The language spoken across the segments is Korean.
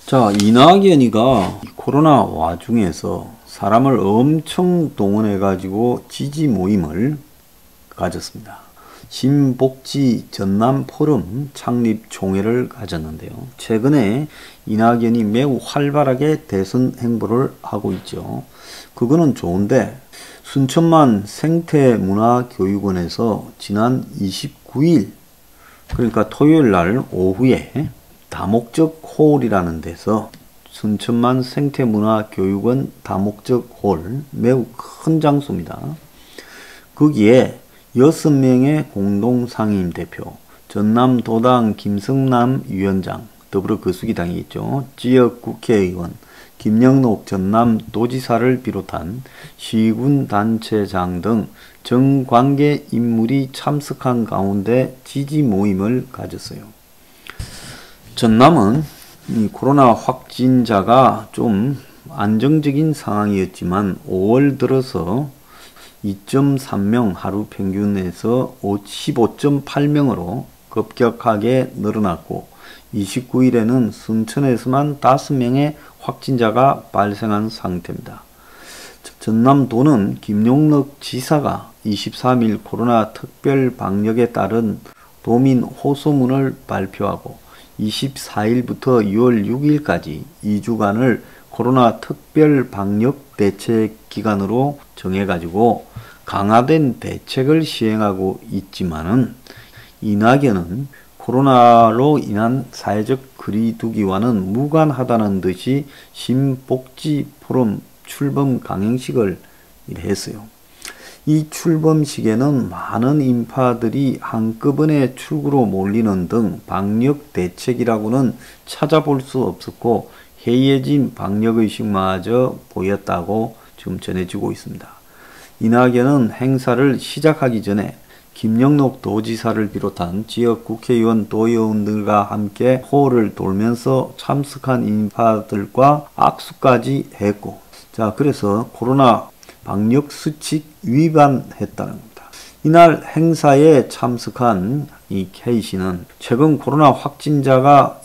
자, 이낙연이가 코로나 와중에서 사람을 엄청 동원해가지고 지지 모임을 가졌습니다. 신복지 전남 포럼 창립 총회를 가졌는데요. 최근에 이낙연이 매우 활발하게 대선 행보를 하고 있죠. 그거는 좋은데 순천만 생태문화교육원에서 지난 29일 그러니까 토요일 날 오후에 다목적 홀이라는 데서 순천만 생태문화교육원 다목적 홀 매우 큰 장소입니다. 거기에 6명의 공동상임 대표, 전남도당 김성남 위원장, 더불어 거수기당이 있죠. 지역국회의원, 김영록 전남도지사를 비롯한 시군단체장 등 정관계 인물이 참석한 가운데 지지 모임을 가졌어요. 전남은 이 코로나 확진자가 좀 안정적인 상황이었지만 5월 들어서 2.3명 하루 평균에서 15.8명으로 급격하게 늘어났고 29일에는 순천에서만 5명의 확진자가 발생한 상태입니다. 전남도는 김용록 지사가 23일 코로나 특별 방역에 따른 도민 호소문을 발표하고 24일부터 6월 6일까지 2주간을 코로나 특별 방역 대책 기간으로 정해가지고 강화된 대책을 시행하고 있지만은 이낙연은 코로나로 인한 사회적 거리두기와는 무관하다는 듯이 신복지 포럼 출범 강행식을 했어요. 이 출범식에는 많은 인파들이 한꺼번에 출구로 몰리는 등 방역 대책이라고는 찾아볼 수 없었고 해이해진 방역의식마저 보였다고 지금 전해지고 있습니다. 이낙연은 행사를 시작하기 전에 김영록 도지사를 비롯한 지역 국회의원 도의원들과 함께 홀을 돌면서 참석한 인파들과 악수까지 했고, 자, 그래서 코로나 방역 수칙 위반했다는 겁니다. 이날 행사에 참석한 이 K씨는 최근 코로나 확진자가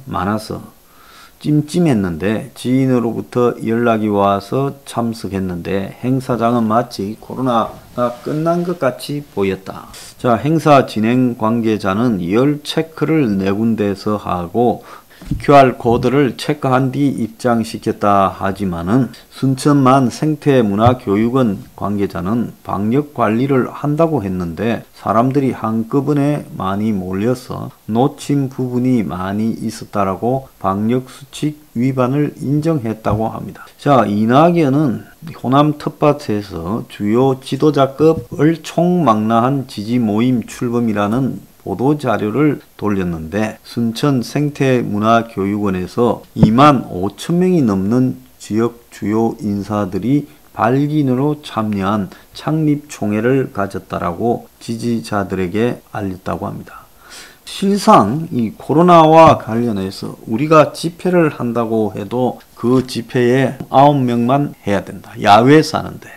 많아서 찜찜했는데 지인으로부터 연락이 와서 참석했는데 행사장은 마치 코로나가 끝난 것 같이 보였다. 자, 행사 진행 관계자는 열 체크를 4군데에서 하고 QR코드를 체크한 뒤 입장시켰다 하지만은 순천만 생태문화교육원 관계자는 방역관리를 한다고 했는데 사람들이 한꺼번에 많이 몰려서 놓친 부분이 많이 있었다라고 방역수칙 위반을 인정했다고 합니다. 자, 이낙연은 호남 텃밭에서 주요 지도자급을 총망라한 지지 모임 출범이라는 보도자료를 돌렸는데 순천 생태문화교육원에서 2만 5천 명이 넘는 지역 주요 인사들이 발기인으로 참여한 창립총회를 가졌다라고 지지자들에게 알렸다고 합니다. 실상 이 코로나와 관련해서 우리가 집회를 한다고 해도 그 집회에 9명만 해야 된다. 야외에서 하는데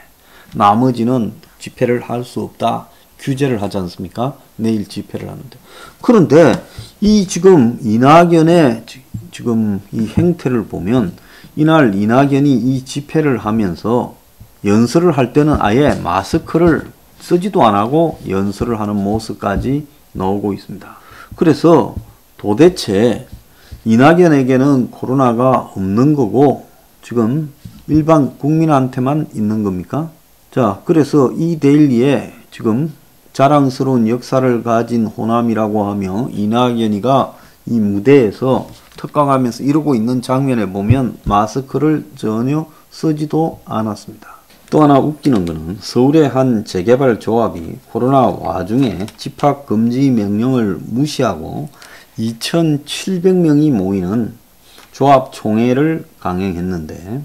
나머지는 집회를 할 수 없다. 규제를 하지 않습니까? 내일 집회를 하는데. 그런데 이 지금 이낙연의 지금 이 행태를 보면 이날 이낙연이 이 집회를 하면서 연설을 할 때는 아예 마스크를 쓰지도 안 하고 연설을 하는 모습까지 나오고 있습니다. 그래서 도대체 이낙연에게는 코로나가 없는 거고 지금 일반 국민한테만 있는 겁니까? 자, 그래서 이 데일리에 지금 자랑스러운 역사를 가진 호남이라고 하며 이낙연이가 이 무대에서 특강하면서 이러고 있는 장면에 보면 마스크를 전혀 쓰지도 않았습니다. 또 하나 웃기는 것은 서울의 한 재개발 조합이 코로나 와중에 집합 금지 명령을 무시하고 2,700명이 모이는 조합 총회를 강행했는데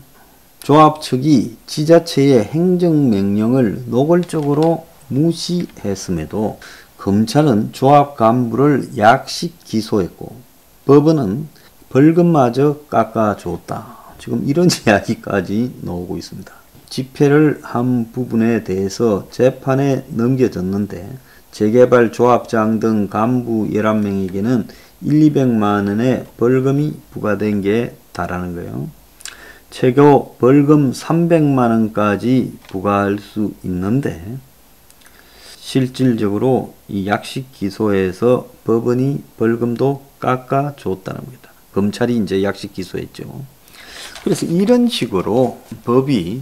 조합 측이 지자체의 행정명령을 노골적으로 무시했음에도 검찰은 조합 간부를 약식 기소했고 법원은 벌금마저 깎아줬다. 지금 이런 이야기까지 나오고 있습니다. 집회를 한 부분에 대해서 재판에 넘겨졌는데 재개발 조합장 등 간부 11명에게는 200만 원의 벌금이 부과된 게 다라는 거예요. 최고 벌금 300만 원까지 부과할 수 있는데 실질적으로 이 약식 기소에서 법원이 벌금도 깎아줬다는 겁니다. 검찰이 이제 약식 기소했죠. 그래서 이런 식으로 법이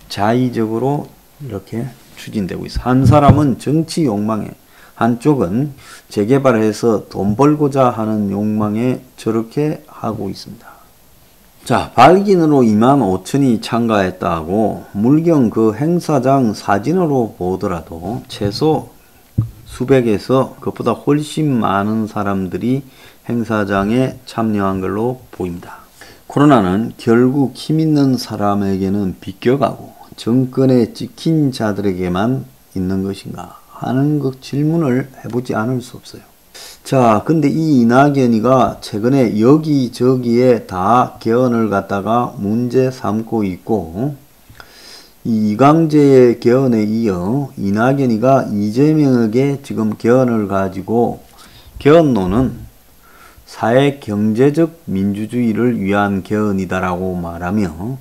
자의적으로 이렇게 추진되고 있어요. 한 사람은 정치 욕망에, 한쪽은 재개발해서 돈 벌고자 하는 욕망에 저렇게 하고 있습니다. 자, 발긴으로 25,000이 참가했다고 물경 그 행사장 사진으로 보더라도 최소 수백에서 그것보다 훨씬 많은 사람들이 행사장에 참여한 걸로 보입니다. 코로나는 결국 힘 있는 사람에게는 비껴가고 정권에 찍힌 자들에게만 있는 것인가 하는 그 질문을 해보지 않을 수 없어요. 자, 근데 이 이낙연이가 최근에 여기저기에 다 개헌을 갖다가 문제 삼고 있고, 이 이광재의 개헌에 이어 이낙연이가 이재명에게 지금 개헌을 가지고 개헌론은 사회 경제적 민주주의를 위한 개헌이다라고 말하며,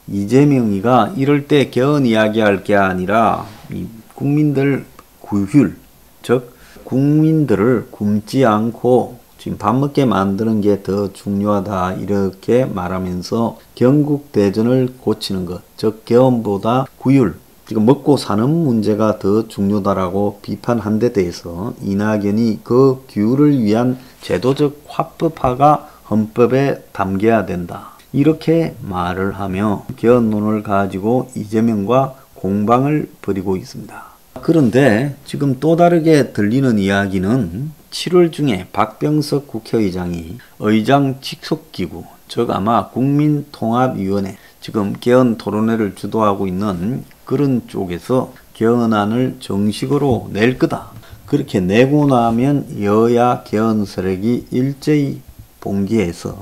이재명이가 이럴 때 개헌 이야기할 게 아니라 이 국민들 구휼, 즉 국민들을 굶지 않고 지금 밥 먹게 만드는 게 더 중요하다 이렇게 말하면서 경국대전을 고치는 것, 즉 개헌보다 구휼, 지금 먹고 사는 문제가 더 중요하다라고 비판한 데 대해서 이낙연이 그 규율을 위한 제도적 합법화가 헌법에 담겨야 된다. 이렇게 말을 하며 개헌론을 가지고 이재명과 공방을 벌이고 있습니다. 그런데 지금 또 다르게 들리는 이야기는 7월 중에 박병석 국회의장이 의장 직속기구, 즉 아마 국민통합위원회, 지금 개헌 토론회를 주도하고 있는 그런 쪽에서 개헌안을 정식으로 낼 거다. 그렇게 내고 나면 여야 개헌 세력이 일제히 봉기해서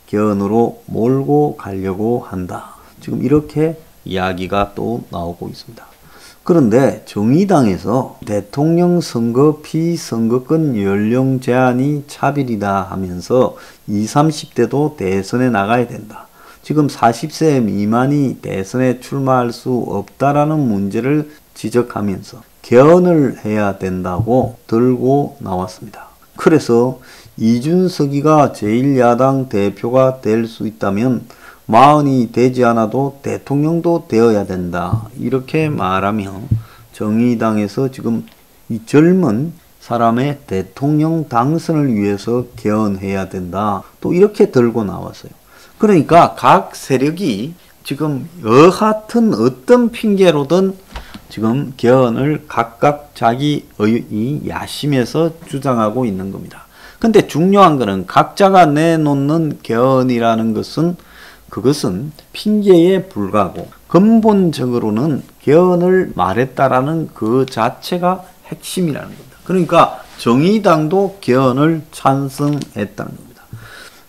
개헌으로 몰고 가려고 한다. 지금 이렇게 이야기가 또 나오고 있습니다. 그런데 정의당에서 대통령 선거 피선거권 연령 제한이 차별이다 하면서 20, 30대도 대선에 나가야 된다. 지금 40세 미만이 대선에 출마할 수 없다라는 문제를 지적하면서 개헌을 해야 된다고 들고 나왔습니다. 그래서 이준석이가 제1야당 대표가 될 수 있다면 40이 되지 않아도 대통령도 되어야 된다. 이렇게 말하며 정의당에서 지금 이 젊은 사람의 대통령 당선을 위해서 개헌해야 된다. 또 이렇게 들고 나왔어요. 그러니까 각 세력이 지금 여하튼 어떤 핑계로든 지금 개헌을 각각 자기 야심에서 주장하고 있는 겁니다. 근데 중요한 거는 각자가 내놓는 개헌이라는 것은 그것은 핑계에 불과하고 근본적으로는 개헌을 말했다라는 그 자체가 핵심이라는 겁니다. 그러니까 정의당도 개헌을 찬성했다는 겁니다.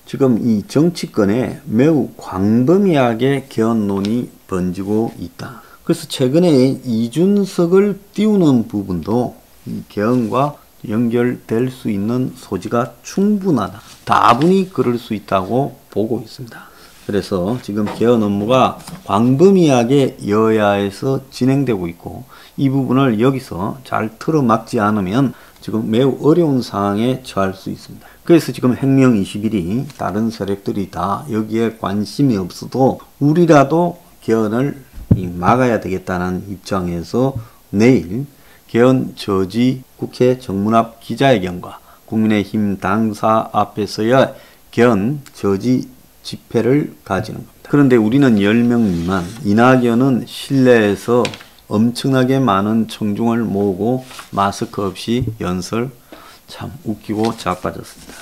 지금 이 정치권에 매우 광범위하게 개헌론이 번지고 있다. 그래서 최근에 이준석을 띄우는 부분도 이 개헌과 연결될 수 있는 소지가 충분하다. 다분히 그럴 수 있다고 보고 있습니다. 그래서 지금 개헌 업무가 광범위하게 여야에서 진행되고 있고 이 부분을 여기서 잘 틀어막지 않으면 지금 매우 어려운 상황에 처할 수 있습니다. 그래서 지금 혁명 21이 다른 세력들이 다 여기에 관심이 없어도 우리라도 개헌을 막아야 되겠다는 입장에서 내일 개헌 저지 국회 정문 앞 기자회견과 국민의힘 당사 앞에서야 개헌 저지 집회를 가지는 겁니다. 그런데 우리는 10명 미만, 이낙연은 실내에서 엄청나게 많은 청중을 모으고 마스크 없이 연설, 참 웃기고 자빠졌습니다.